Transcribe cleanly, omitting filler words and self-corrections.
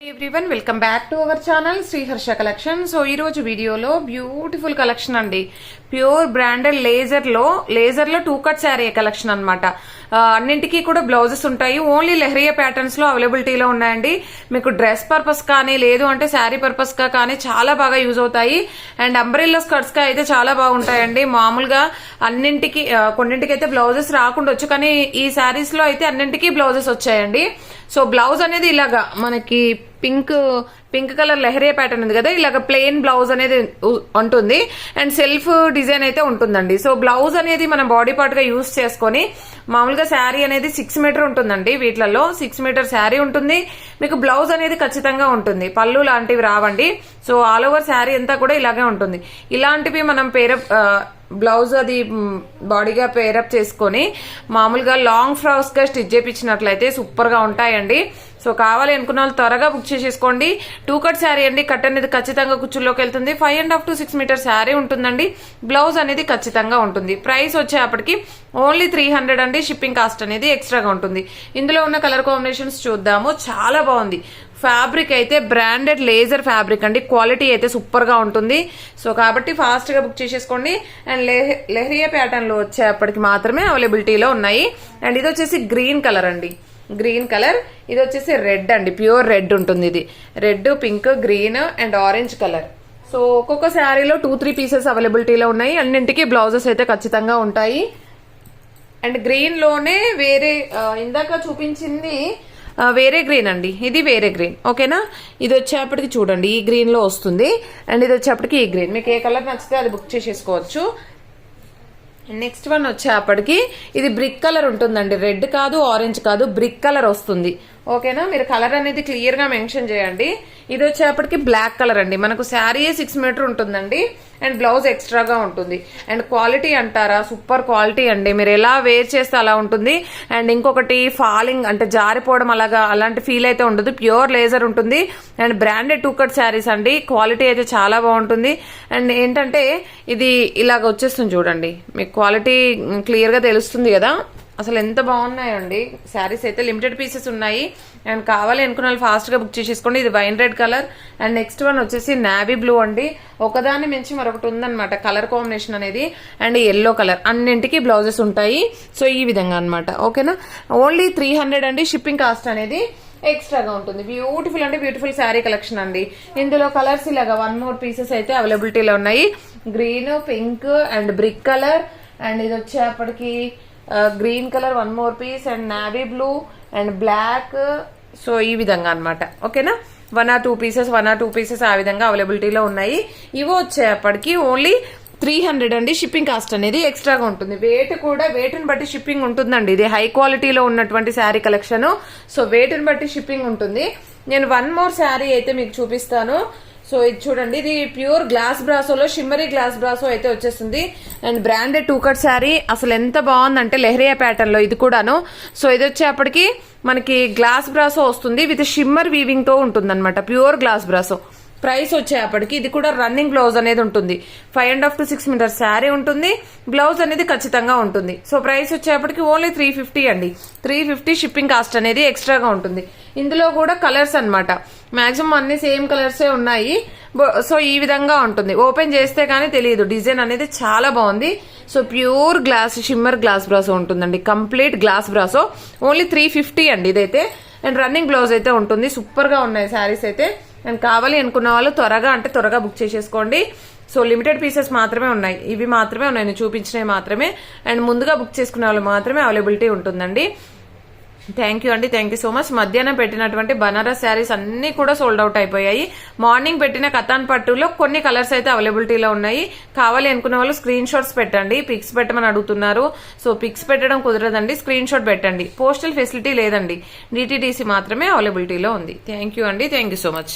Everyone welcome back to our channel Sri Harsha collection. So ఈ రోజు వీడియోలో బ్యూటిఫుల్ కలెక్షన్ అండి. ప్యూర్ బ్రాండెడ్ లేజర్ లో 2 కట్ శారీ కలెక్షన్ అన్నమాట. అన్నింటికి కూడా బ్లౌజెస్ ఉంటాయి. ఓన్లీ లెహరియా ప్యాటర్న్స్ లో అవైలబిలిటీలో ఉన్నాయండి. మీకు డ్రెస్ పర్పస్ కానీ లేదు అంటే శారీ పర్పస్ గా కానీ చాలా బాగా యూజ్ అవుతాయి. అండ్ అంబ్రెల్లా స్కర్ట్స్ గా అయితే చాలా బాగుంటాయండి. మామూలుగా అన్నింటికి కొన్నింటికి అయితే బ్లౌజెస్ రాకుండా వచ్చు, కానీ ఈ శారీస్ లో అయితే అన్నింటికి బ్లౌజెస్ వచ్చాయండి. సో బ్లౌజ్ అనేది ఇలాగా మనకి పింక్ కలర్ లెహరియా ప్యాటర్న్ ఉంది కదా, ఇలాగ ప్లెయిన్ బ్లౌజ్ అనేది ఉంటుంది. అండ్ సెల్ఫ్ డిజైన్ అయితే ఉంటుందండి. సో బ్లౌజ్ అనేది మనం బాడీ పార్ట్ గా యూజ్ చేసుకొని మామూలుగా శారీ అనేది 6 మీటర్ ఉంటుందండి. వీటిలలో 6 మీటర్ శారీ ఉంటుంది. మీకు బ్లౌజ్ అనేది ఖచ్చితంగా ఉంటుంది. పళ్ళు లాంటివి రావండి. సో ఆల్ ఓవర్ శారీ అంతా కూడా ఇలాగే ఉంటుంది. ఇలాంటివి మనం బ్లౌజ్ అది బాడీగా పేరప్ చేసుకొని మామూలుగా లాంగ్ ఫ్రాక్స్ గా స్టిచ్ చేయించినట్లయితే సూపర్ గా ఉంటాయండి. సో కావాలి అనుకున్న వాళ్ళు త్వరగా బుక్ చేసేసుకోండి. 2 కట్ శారీ అండి. కట్ అనేది ఖచ్చితంగా కుచ్చుల్లోకి వెళ్తుంది. 5.5 to 6 మీటర్ శారీ ఉంటుందండి. బ్లౌజ్ అనేది ఖచ్చితంగా ఉంటుంది. ప్రైస్ వచ్చేప్పటికి ఓన్లీ 300 అండి. షిప్పింగ్ కాస్ట్ అనేది ఎక్స్ట్రాగా ఉంటుంది. ఇందులో ఉన్న కలర్ కాంబినేషన్స్ చూద్దాము. చాలా బాగుంది. ఫ్యాబ్రిక్ అయితే బ్రాండెడ్ లేజర్ ఫ్యాబ్రిక్ అండి. క్వాలిటీ అయితే సూపర్ గా ఉంటుంది. సో కాబట్టి ఫాస్ట్ గా బుక్ చేసేసుకోండి. అండ్ లెహరియా ప్యాటర్న్ లో వచ్చేప్పటికి మాత్రమే అవైలబిలిటీలో ఉన్నాయి. అండ్ ఇది వచ్చేసి గ్రీన్ కలర్ అండి. Green colour. ఇది వచ్చేసి రెడ్ అండి. ప్యూర్ రెడ్ ఉంటుంది. ఇది red, pink, green and orange colour. So ఒక్కొక్క శారీలో 2-3 పీసెస్ అవైలబిలిటీలో ఉన్నాయి. అన్నింటికి బ్లౌజెస్ అయితే ఖచ్చితంగా ఉంటాయి. అండ్ గ్రీన్ లోనే వేరే ఇందాక చూపించింది వేరే గ్రీన్ అండి. ఇది వేరే గ్రీన్. ఓకేనా. ఇది వచ్చేప్పటికి చూడండి ఈ గ్రీన్ లో వస్తుంది. అండ్ ఇది వచ్చేప్పటికి ఈ గ్రీన్. మీకు ఏ కలర్ నచ్చితే అది బుక్ చేసేసుకోవచ్చు. నెక్స్ట్ వన్ వచ్చేప్పటికి ఇది బ్రిక్ కలర్ ఉంటుందండి. రెడ్ కాదు, ఆరెంజ్ కాదు, బ్రిక్ కలర్ వస్తుంది. ఓకేనా. మీరు కలర్ అనేది క్లియర్ గా మెన్షన్ చేయండి. ఇది వచ్చేప్పటికి బ్లాక్ కలర్ అండి. మనకు శారీ 6 మీటర్ ఉంటుందండి. అండ్ బ్లౌజ్ ఎక్స్ట్రాగా ఉంటుంది. అండ్ క్వాలిటీ అంటారా, సూపర్ క్వాలిటీ అండి. మీరు ఎలా వేర్ చేస్తే అలా ఉంటుంది. అండ్ ఇంకొకటి ఫాలింగ్ అంటే జారిపోవడం అలాంటి ఫీల్ అయితే ఉండదు. ప్యూర్ లేజర్ ఉంటుంది. అండ్ బ్రాండెడ్ 2 కట్ శారీస్ అండి. క్వాలిటీ అయితే చాలా బాగుంటుంది. అండ్ ఏంటంటే ఇది ఇలాగ వచ్చేస్తుంది చూడండి. మీకు క్వాలిటీ క్లియర్ గా తెలుస్తుంది కదా. అసలు ఎంత బాగున్నాయండి శారీస్ అయితే. లిమిటెడ్ పీసెస్ ఉన్నాయి. అండ్ కావాలి అనుకున్న వాళ్ళు ఫాస్ట్ గా బుక్ చేసేసుకోండి. ఇది wine red colour. And next one వచ్చేసి నావీ బ్లూ అండి. ఒకదాన్ని మించి మరొకటి ఉందన్నమాట కలర్ కాంబినేషన్ అనేది. And yellow colour. అన్నింటికి బ్లౌజెస్ ఉంటాయి. సో ఈ విధంగా అనమాట. ఓకేనా. ఓన్లీ 300 అండి. షిప్పింగ్ కాస్ట్ అనేది ఎక్స్ట్రాగా ఉంటుంది. బ్యూటిఫుల్ అంటే బ్యూటిఫుల్ శారీ కలెక్షన్ అండి. ఇందులో కలర్స్ ఇలాగా 1 more పీసెస్ అయితే అవైలబిలిటీలో ఉన్నాయి. Green, pink and brick colour. And ఇది వచ్చేప్పటికి green colour 1 more piece. And navy blue and black. So ఈ విధంగా అనమాట. ఓకేనా. 1 or 2 పీసెస్ ఆ విధంగా అవైలబిలిటీలో ఉన్నాయి. ఇవి వచ్చేప్పటికి ఓన్లీ 300 అండి. షిప్పింగ్ కాస్ట్ అనేది ఎక్స్ట్రాగా ఉంటుంది. వెయిట్ని బట్టి షిప్పింగ్ ఉంటుందండి. ఇది హై క్వాలిటీలో ఉన్నటువంటి శారీ కలెక్షన్. సో వెయిట్ని బట్టి షిప్పింగ్ ఉంటుంది. నేను 1 more శారీ అయితే మీకు చూపిస్తాను. సో ఇది చూడండి. ఇది ప్యూర్ గ్లాస్ బ్రాసోలో షిమ్మరీ గ్లాస్ బ్రాసో అయితే వచ్చేస్తుంది. And branded 2 cut sari. అసలు ఎంత బాగుందంటే లెహరియా ప్యాటర్న్ లో ఇది కూడాను. సో ఇది వచ్చేప్పటికి మనకి గ్లాస్ బ్రాసో వస్తుంది. విత్ షిమ్మర్ వీవింగ్ తో ఉంటుంది అనమాట. Pure glass brasso. ప్రైస్ వచ్చేప్పటికి ఇది కూడా రన్నింగ్ బ్లౌజ్ అనేది ఉంటుంది. 5.5 to 6 మీటర్ శారీ ఉంటుంది. బ్లౌజ్ అనేది ఖచ్చితంగా ఉంటుంది. సో ప్రైస్ వచ్చేప్పటికి ఓన్లీ 350 అండి. 350 షిప్పింగ్ కాస్ట్ అనేది ఎక్స్ట్రాగా ఉంటుంది. ఇందులో కూడా కలర్స్ అనమాట. మాక్సిమం అన్ని సేమ్ కలర్సే ఉన్నాయి. సో ఈ విధంగా ఉంటుంది. ఓపెన్ చేస్తే కానీ తెలియదు. డిజైన్ అనేది చాలా బాగుంది. So pure glass shimmer glass brasso ఉంటుందండి. Complete glass brasso. ఓన్లీ 350 అండి ఇదైతే. అండ్ రన్నింగ్ బ్లౌజ్ అయితే ఉంటుంది. సూపర్ గా ఉన్నాయి శారీస్ అయితే. అండ్ కావాలి అనుకున్న వాళ్ళు త్వరగా బుక్ చేసేసుకోండి. సో లిమిటెడ్ పీసెస్ మాత్రమే ఉన్నాయి. ఇవి మాత్రమే ఉన్నాయి. నేను చూపించినవి మాత్రమే. అండ్ ముందుగా బుక్ చేసుకునే వాళ్ళు మాత్రమే అవైలబిలిటీ ఉంటుందండి. థ్యాంక్ యూ అండి. Thank you so much. మధ్యాహ్నం పెట్టినటువంటి బనారస్ శారీస్ అన్ని కూడా సోల్డ్ అవుట్ అయిపోయాయి. మార్నింగ్ పెట్టిన కతాన్ పట్టులో కొన్ని కలర్స్ అయితే అవైలబిలిటీలో ఉన్నాయి. కావాలి అనుకున్న వాళ్ళు స్క్రీన్ షాట్స్ పెట్టండి. పిక్స్ పెట్టమని అడుగుతున్నారు. సో పిక్స్ పెట్టడం కుదరదండి. స్క్రీన్ షాట్ పెట్టండి. పోస్టల్ ఫెసిలిటీ లేదండి. డిటిడిసి మాత్రమే అవైలబిలిటీలో ఉంది. థ్యాంక్ యూ అండి. Thank you so much.